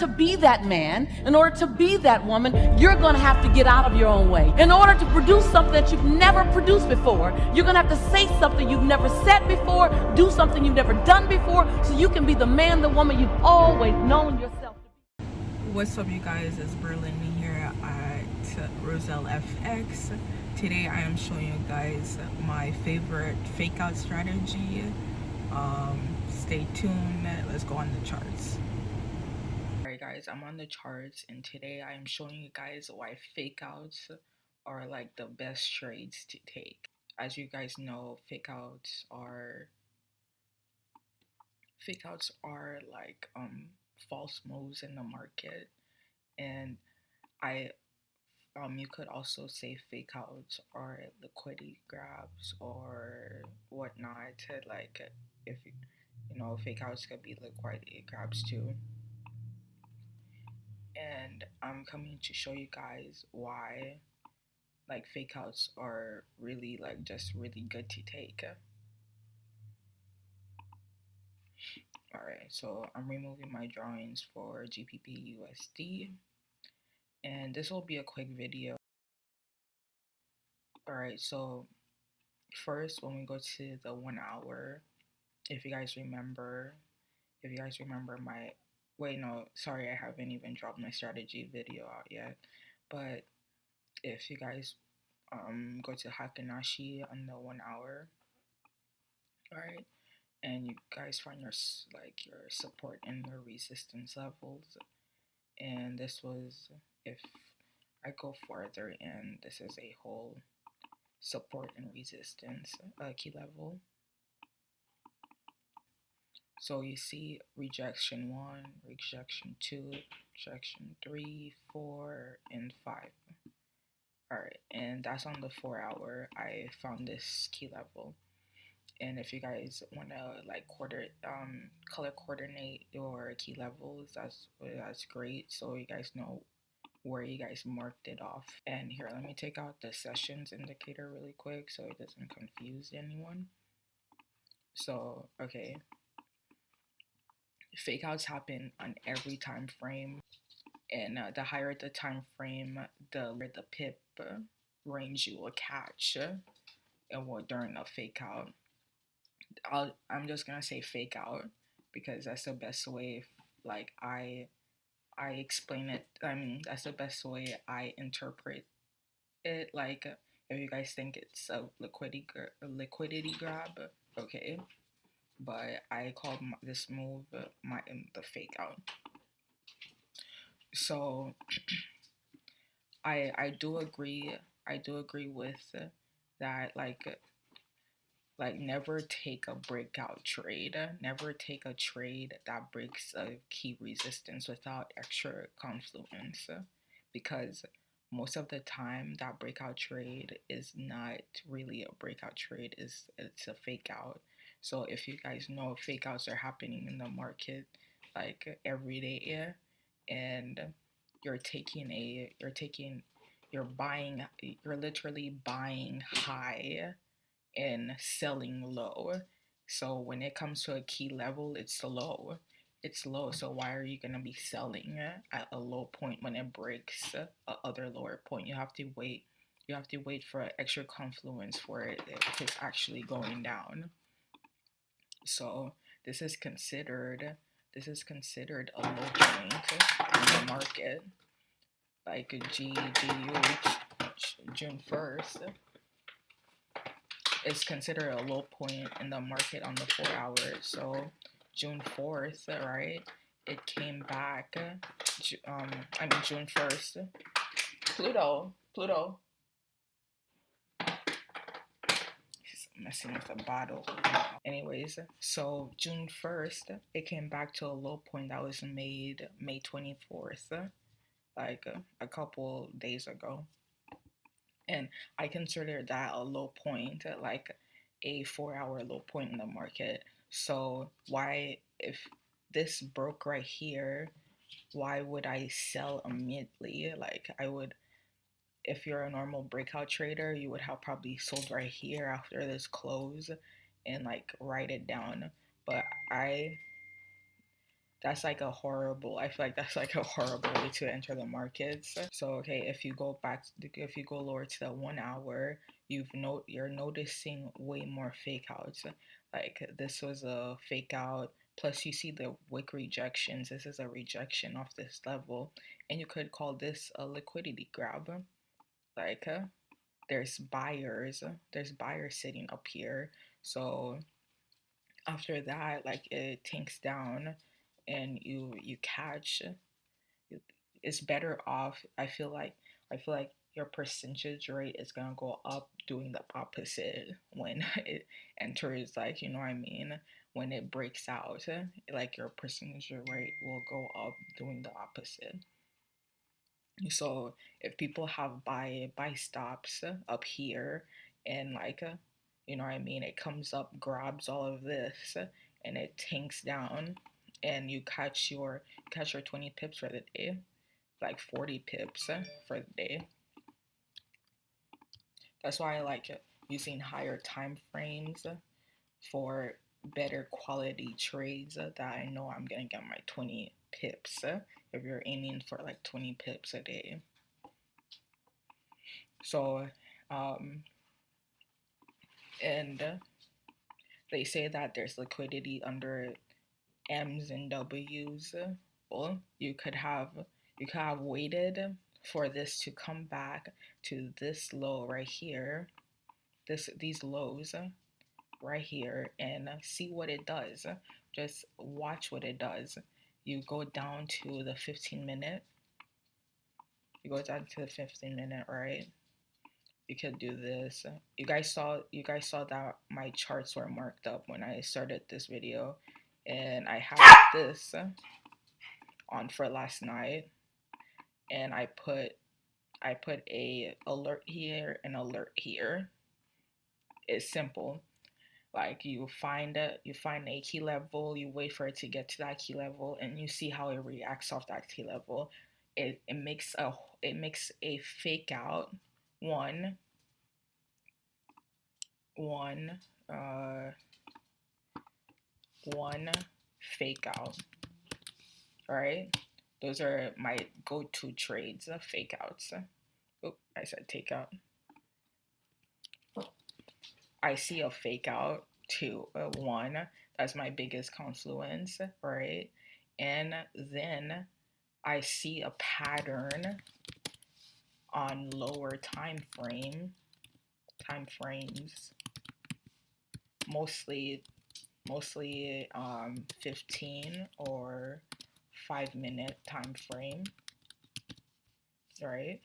to be that man, in order to be that woman, you're going to have to get out of your own way. In order to produce something that you've never produced before, you're going to have to say something you've never said before, do something you've never done before, so you can be the man, the woman you've always known yourself to be. What's up, you guys? It's Berlin here at Roselle FX. Today I am showing you guys my favorite fake out strategy. Stay tuned. Let's go on the charts. Alright guys, I'm on the charts, and today I am showing you guys why fake outs are like the best trades to take. As you guys know, fake outs are like false moves in the market, and you could also say fake outs are liquidity grabs or whatnot. Like, if you know, fake outs could be liquidity grabs too. And I'm coming to show you guys why like fake outs are really like just really good to take. Alright, so I'm removing my drawings for GBP USD, and this will be a quick video. Alright, so first, when we go to the 1 hour, if you guys remember my, wait, no, sorry, I haven't even dropped my strategy video out yet, but if you guys go to Hakanashi on the 1 hour, alright, and you guys find your support and your resistance levels, and this was, if I go further, and this is a whole support and resistance key level. So you see rejection 1, rejection 2, rejection 3, 4, and 5. Alright, and that's on the 4 hour. I found this key level. And if you guys want to like color coordinate your key levels, that's great. So you guys know where you guys marked it off. And here, let me take out the sessions indicator really quick so it doesn't confuse anyone. So, okay. Fake outs happen on every time frame, and the higher the time frame, the pip range you will catch during a fake out. I'm just gonna say fake out because that's the best way. Like I explain it. I mean, that's the best way I interpret it. Like, if you guys think it's a liquidity grab, okay. But I called this move the fake out. So I do agree with that. Like never take a breakout trade. Never take a trade that breaks a key resistance without extra confluence, because most of the time that breakout trade is not really a breakout trade. It's a fake out. So if you guys know fake outs are happening in the market like every day, and you're literally buying high and selling low. So when it comes to a key level, it's low. So why are you gonna be selling at a low point when it breaks a other lower point? You have to wait. You have to wait for extra confluence for it if it's actually going down. So this is considered a low point in the market, like GGU June 1st. It's considered a low point in the market on the 4 hours. So June 4th, right? It came back. June 1st. Pluto. He's messing with a bottle. Anyways, so June 1st, it came back to a low point that was made May 24th, like a couple days ago. And I consider that a low point, like a 4 hour low point in the market. So why, if this broke right here, why would I sell immediately? Like, I would, if you're a normal breakout trader, you would have probably sold right here after this close and like write it down. But that's like a horrible, I feel like that's like a horrible way to enter the markets. So okay, if you go lower to the 1 hour, you're noticing way more fake outs. Like this was a fake out, plus you see the wick rejections. This is a rejection off this level, and you could call this a liquidity grab. Like there's buyers sitting up here. So after that, like it tanks down and you catch, it's better off. I feel like your percentage rate is gonna go up doing the opposite when it enters, like, you know what I mean, when it breaks out, like your percentage rate will go up doing the opposite. So if people have buy stops up here, and like you know what I mean, it comes up, grabs all of this, and it tanks down, and you catch your 20 pips for the day, like 40 pips for the day. That's why I like using higher time frames for better quality trades that I know I'm gonna get my 20 pips if you're aiming for like 20 pips a day. So and they say that there's liquidity under M's and W's. Well, you could have waited for this to come back to this low right here, these lows right here, and see what it does. Just watch what it does. You go down to the 15 minute. Right? You could do this. You guys saw that my charts were marked up when I started this video, and I had this on for last night, and I put a alert here and alert here. It's simple. Like you find a key level, you wait for it to get to that key level, and you see how it reacts off that key level. It makes a fake out, one one uh one fake out. All right, those are my go-to trades, fake outs. Oh, I said take out. I see a fake out to one. That's my biggest confluence, right? And then I see a pattern on lower time frames, mostly 15 or 5 minute time frame, right?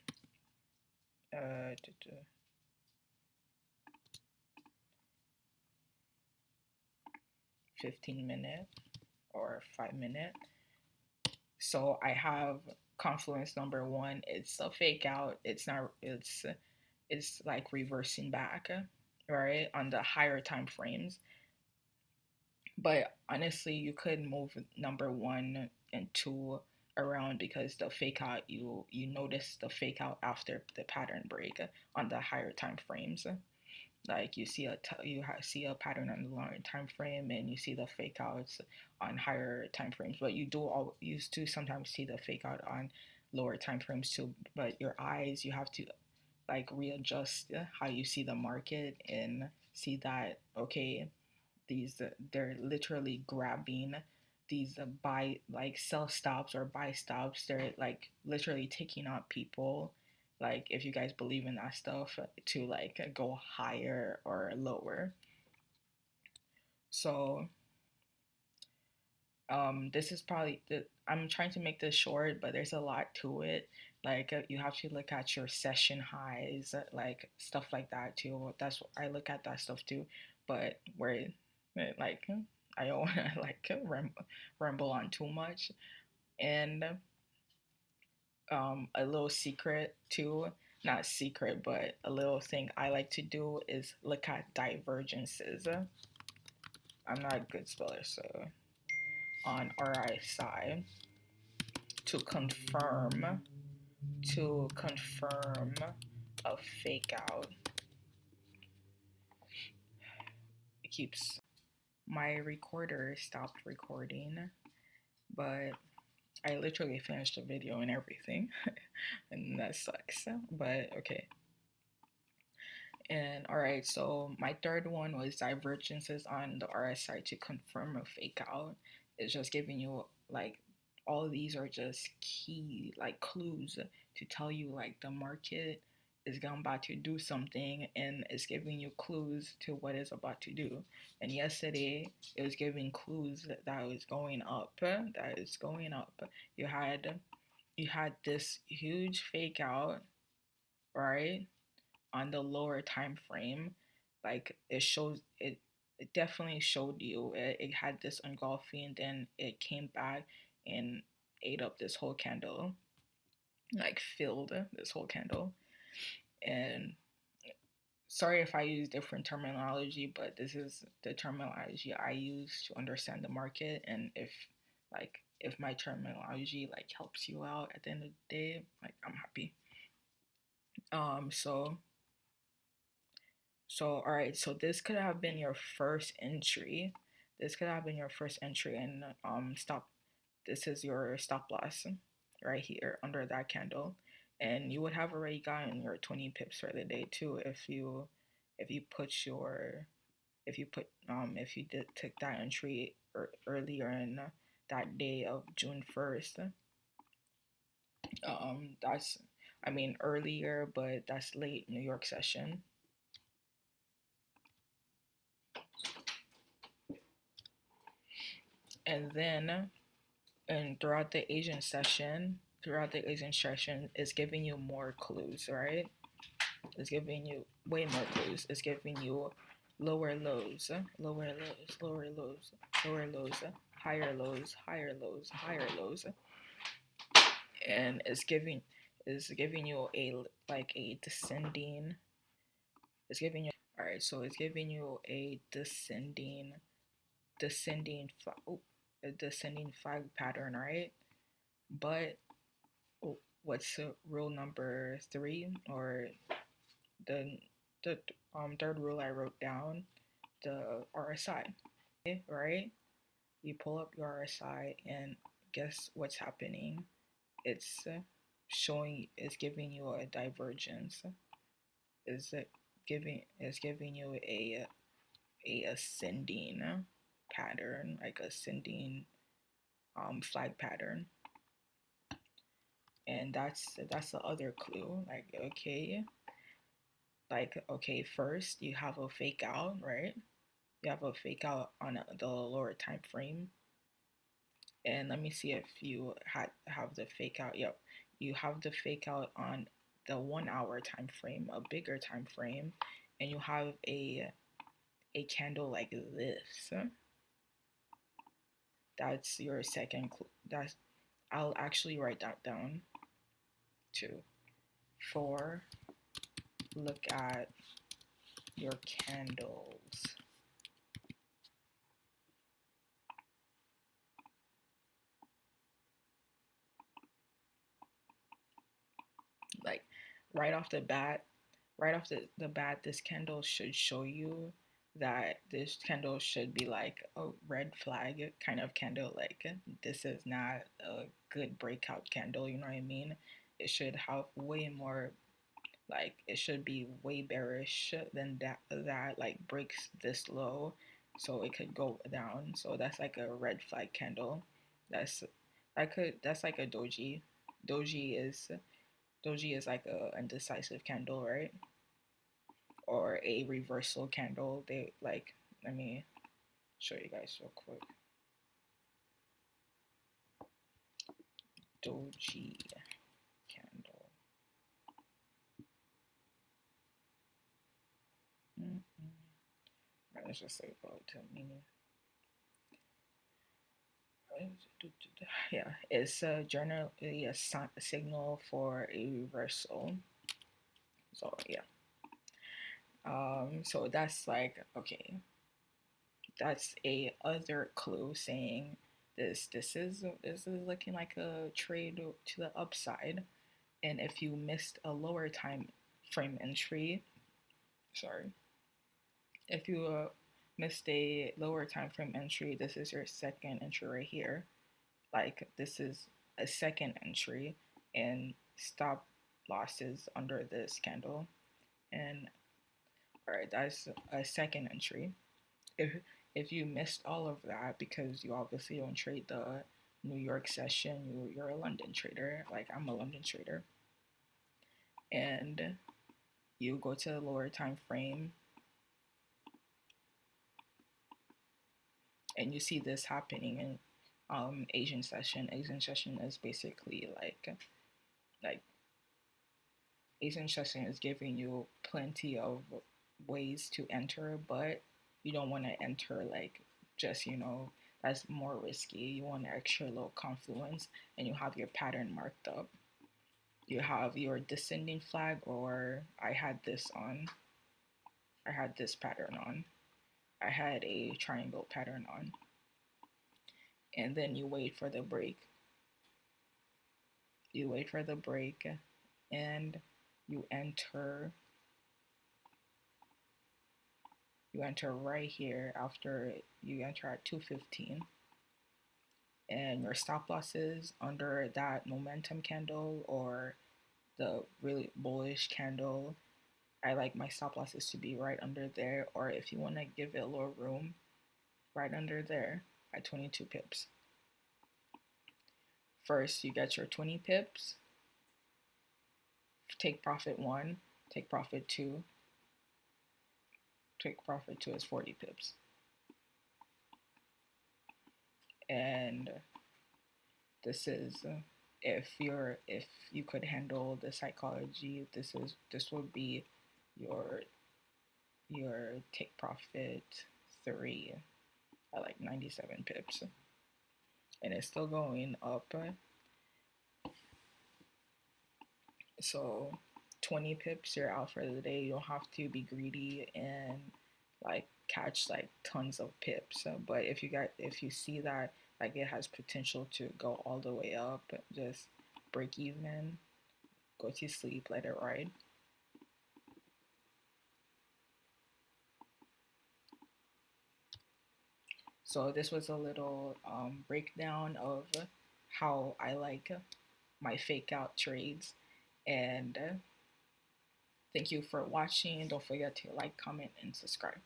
15 minute or 5 minute. So I have confluence number one. It's a fake out. It's like reversing back, right, on the higher time frames. But honestly, you could move number one and two around, because the fake out, you notice the fake out after the pattern break on the higher time frames. Like you see a pattern on the longer time frame, and you see the fake outs on higher time frames. But you do sometimes see the fake out on lower time frames too. But your eyes, you have to like readjust how you see the market, and see that, okay, they're literally grabbing these buy, like, sell stops or buy stops. They're like literally taking out people, like, if you guys believe in that stuff, to like go higher or lower. So this is probably I'm trying to make this short, but there's a lot to it. Like you have to look at your session highs, like stuff like that too. That's I look at that stuff too. But where like I don't want to like ramble on too much. And a little secret too, not secret, but a little thing I like to do is look at divergences. I'm not a good speller, so on RSI to confirm a fake out. It keeps my recorder stopped recording, but I literally finished the video and everything, and that sucks. But okay. And all right, so my third one was divergences on the RSI to confirm a fake out. It's just giving you like all of these are just key like clues to tell you like the market is about to do something, and it's giving you clues to what it's about to do. And yesterday it was giving clues that was going up, that is going up. You had this huge fake out, right? On the lower time frame, like it definitely showed you it had this engulfing, and then it came back and ate up this whole candle, like filled this whole candle. And sorry if I use different terminology, but this is the terminology I use to understand the market. And if my terminology like helps you out at the end of the day, like I'm happy. So all right, so this could have been your first entry. This could have been your first entry, and stop. This is your stop loss right here under that candle, and you would have already gotten your 20 pips for the day too if you put your if you did took that entry earlier in that day of June 1st. That's I mean earlier, but that's late New York session. And then and throughout the Asian session is giving you more clues, right? It's giving you way more clues. It's giving you lower lows, lower lows, lower lows, lower lows, higher lows, higher lows, higher lows. And it's giving you a like a descending it's giving you all right, so it's giving you a descending a descending flag pattern, right? But what's rule number 3, or the third rule I wrote down, the RSI, right? You pull up your RSI and guess what's happening? It's it's giving you a divergence. Is giving you a ascending pattern, like ascending flag pattern. And that's the other clue. Okay, first you have a fake out, right? You have a fake out on the lower time frame. And let me see if you have the fake out. Yep, you have the fake out on the 1 hour time frame, a bigger time frame, and you have a candle like this. That's your second clue. I'll actually write that down too. 4, look at your candles. Like right off the bat, this candle should show you that this candle should be like a red flag kind of candle. Like this is not a good breakout candle, you know what I mean? It should have way more, like it should be way bearish than that like breaks this low so it could go down. So that's like a red flag candle. That's that's like a doji. Doji is like a indecisive candle, right? Or a reversal candle. They like, let me show you guys real quick. Doji candle. Right, let's just say about to meaning. Yeah, it's generally a signal for a reversal. So yeah. So that's like, okay, that's a other clue saying this is looking like a trade to the upside. And if you missed a lower time frame entry, sorry, if you missed a lower time frame entry, this is your second entry right here. Like this is a second entry, and stop losses under this candle. And all right, that's a second entry. if if you missed all of that because you obviously don't trade the New York session, you're a London trader, like I'm a London trader, and you go to the lower time frame and you see this happening in Asian session. Asian session is basically like Asian session is giving you plenty of ways to enter, but you don't want to enter like just, that's more risky. You want an extra little confluence, and you have your pattern marked up. You have your descending flag, or I had this on. I had this pattern on. I had a triangle pattern on. And then you wait for the break. You wait for the break and you enter right here after you enter at 215, and your stop losses under that momentum candle or the really bullish candle. I like my stop losses to be right under there, or if you want to give it a little room, right under there at 22 pips. First, you get your 20 pips, take profit 1, take profit 2, take profit 2 is 40 pips. And this is if you could handle the psychology, this would be your take profit 3 at like 97 pips, and it's still going up. So 20 pips, you're out for the day. You don't have to be greedy and like catch like tons of pips. But if you see that like it has potential to go all the way up, just break even, go to sleep, let it ride. So this was a little breakdown of how I like my fake out trades, and thank you for watching. Don't forget to like, comment, and subscribe.